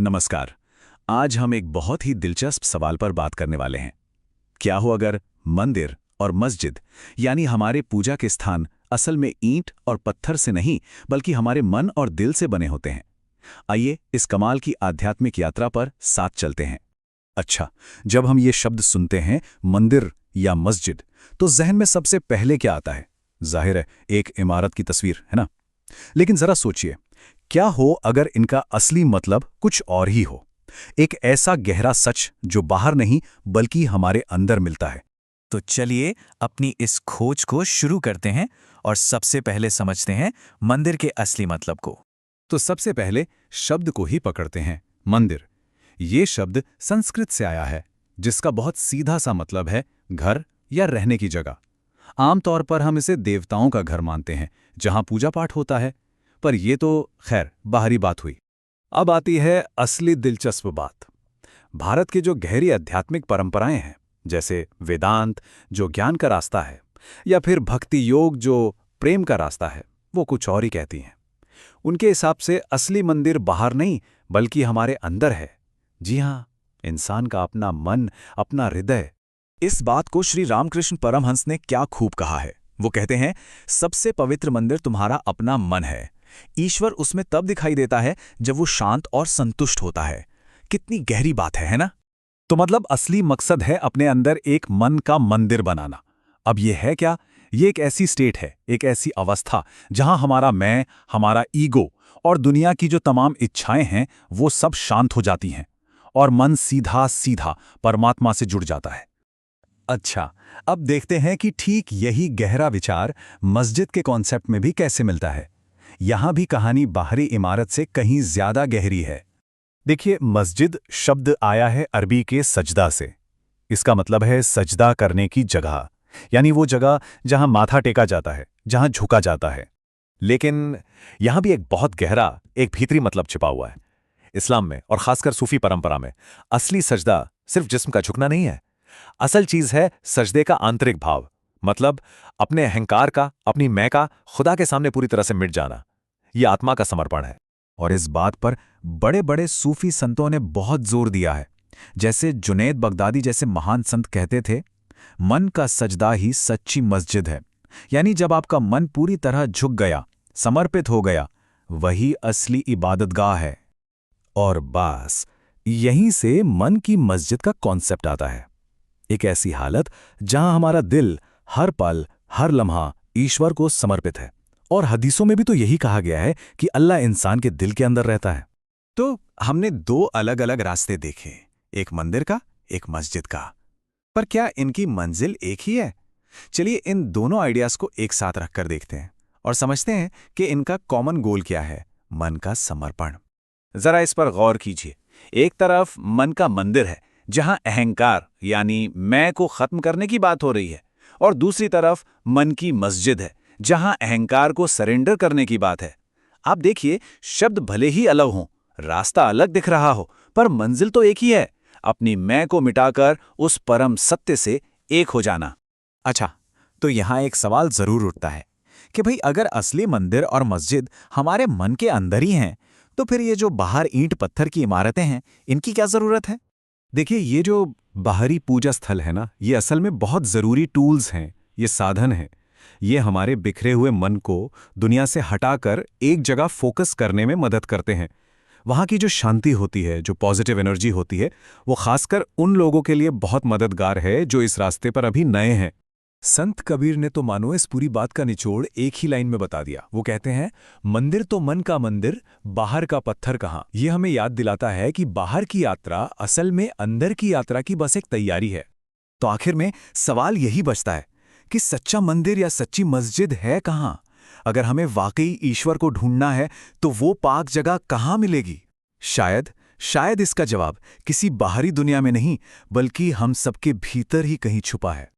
नमस्कार। आज हम एक बहुत ही दिलचस्प सवाल पर बात करने वाले हैं। क्या हो अगर मंदिर और मस्जिद यानी हमारे पूजा के स्थान असल में ईंट और पत्थर से नहीं बल्कि हमारे मन और दिल से बने होते हैं। आइए इस कमाल की आध्यात्मिक यात्रा पर साथ चलते हैं। अच्छा, जब हम ये शब्द सुनते हैं मंदिर या मस्जिद, तो जहन में सबसे पहले क्या आता है? जाहिर है, एक इमारत की तस्वीर, है ना? लेकिन जरा सोचिए, क्या हो अगर इनका असली मतलब कुछ और ही हो? एक ऐसा गहरा सच जो बाहर नहीं बल्कि हमारे अंदर मिलता है। तो चलिए अपनी इस खोज को शुरू करते हैं और सबसे पहले समझते हैं मंदिर के असली मतलब को। तो सबसे पहले शब्द को ही पकड़ते हैं, मंदिर। ये शब्द संस्कृत से आया है, जिसका बहुत सीधा सा मतलब है घर या रहने की जगह। आमतौर पर हम इसे देवताओं का घर मानते हैं, जहां पूजा पाठ होता है। पर यह तो खैर बाहरी बात हुई। अब आती है असली दिलचस्प बात। भारत के जो गहरी आध्यात्मिक परंपराएं हैं, जैसे वेदांत जो ज्ञान का रास्ता है, या फिर भक्ति योग जो प्रेम का रास्ता है, वो कुछ और ही कहती हैं। उनके हिसाब से असली मंदिर बाहर नहीं बल्कि हमारे अंदर है। जी हाँ, इंसान का अपना मन, अपना हृदय। इस बात को श्री रामकृष्ण परमहंस ने क्या खूब कहा है। वो कहते हैं, सबसे पवित्र मंदिर तुम्हारा अपना मन है। ईश्वर उसमें तब दिखाई देता है जब वो शांत और संतुष्ट होता है। कितनी गहरी बात है ना? तो मतलब असली मकसद है अपने अंदर एक मन का मंदिर बनाना। अब ये है क्या? ये एक ऐसी स्टेट है, एक ऐसी अवस्था जहां हमारा मैं, हमारा ईगो और दुनिया की जो तमाम इच्छाएं हैं वो सब शांत हो जाती हैं और मन सीधा सीधा परमात्मा से जुड़ जाता है। अच्छा, अब देखते हैं कि ठीक यही गहरा विचार मस्जिद के कॉन्सेप्ट में भी कैसे मिलता है। यहां भी कहानी बाहरी इमारत से कहीं ज्यादा गहरी है। देखिए, मस्जिद शब्द आया है अरबी के सजदा से। इसका मतलब है सजदा करने की जगह, यानी वो जगह जहां माथा टेका जाता है, जहां झुका जाता है। लेकिन यहां भी एक बहुत गहरा, एक भीतरी मतलब छिपा हुआ है। इस्लाम में और खासकर सूफी परंपरा में असली सजदा सिर्फ जिस्म का झुकना नहीं है। असल चीज है सजदे का आंतरिक भाव, मतलब अपने अहंकार का, अपनी मैं का खुदा के सामने पूरी तरह से मिट जाना। यह आत्मा का समर्पण है। और इस बात पर बड़े बड़े सूफी संतों ने बहुत जोर दिया है। जैसे जुनैद बगदादी जैसे महान संत कहते थे, मन का सजदा ही सच्ची मस्जिद है। यानी जब आपका मन पूरी तरह झुक गया, समर्पित हो गया, वही असली इबादतगाह है। और बस यहीं से मन की मस्जिद का कॉन्सेप्ट आता है। एक ऐसी हालत जहां हमारा दिल हर पल, हर लम्हा ईश्वर को समर्पित है। और हदीसों में भी तो यही कहा गया है कि अल्लाह इंसान के दिल के अंदर रहता है। तो हमने दो अलग अलग रास्ते देखे, एक मंदिर का, एक मस्जिद का। पर क्या इनकी मंजिल एक ही है? चलिए इन दोनों आइडियाज को एक साथ रखकर देखते हैं और समझते हैं कि इनका कॉमन गोल क्या है, मन का समर्पण। जरा इस पर गौर कीजिए। एक तरफ मन का मंदिर है, जहां अहंकार यानी मैं को खत्म करने की बात हो रही है, और दूसरी तरफ मन की मस्जिद है, जहां अहंकार को सरेंडर करने की बात है। आप देखिए, शब्द भले ही अलग हों, रास्ता अलग दिख रहा हो, पर मंजिल तो एक ही है, अपनी मैं को मिटाकर उस परम सत्य से एक हो जाना। अच्छा, तो यहां एक सवाल जरूर उठता है कि भाई अगर असली मंदिर और मस्जिद हमारे मन के अंदर ही हैं, तो फिर ये जो बाहर ईंट पत्थर की इमारतें हैं, इनकी क्या जरूरत है? देखिए, ये जो बाहरी पूजा स्थल है ना, ये असल में बहुत जरूरी टूल्स हैं, ये साधन हैं। ये हमारे बिखरे हुए मन को दुनिया से हटाकर एक जगह फोकस करने में मदद करते हैं। वहाँ की जो शांति होती है, जो पॉजिटिव एनर्जी होती है, वो खासकर उन लोगों के लिए बहुत मददगार है जो इस रास्ते पर अभी नए हैं। संत कबीर ने तो मानो इस पूरी बात का निचोड़ एक ही लाइन में बता दिया। वो कहते हैं, मंदिर तो मन का मंदिर, बाहर का पत्थर कहाँ। ये हमें याद दिलाता है कि बाहर की यात्रा असल में अंदर की यात्रा की बस एक तैयारी है। तो आखिर में सवाल यही बचता है कि सच्चा मंदिर या सच्ची मस्जिद है कहाँ? अगर हमें वाकई ईश्वर को ढूंढना है तो वो पाक जगह कहाँ मिलेगी? शायद इसका जवाब किसी बाहरी दुनिया में नहीं बल्कि हम सबके भीतर ही कहीं छुपा है।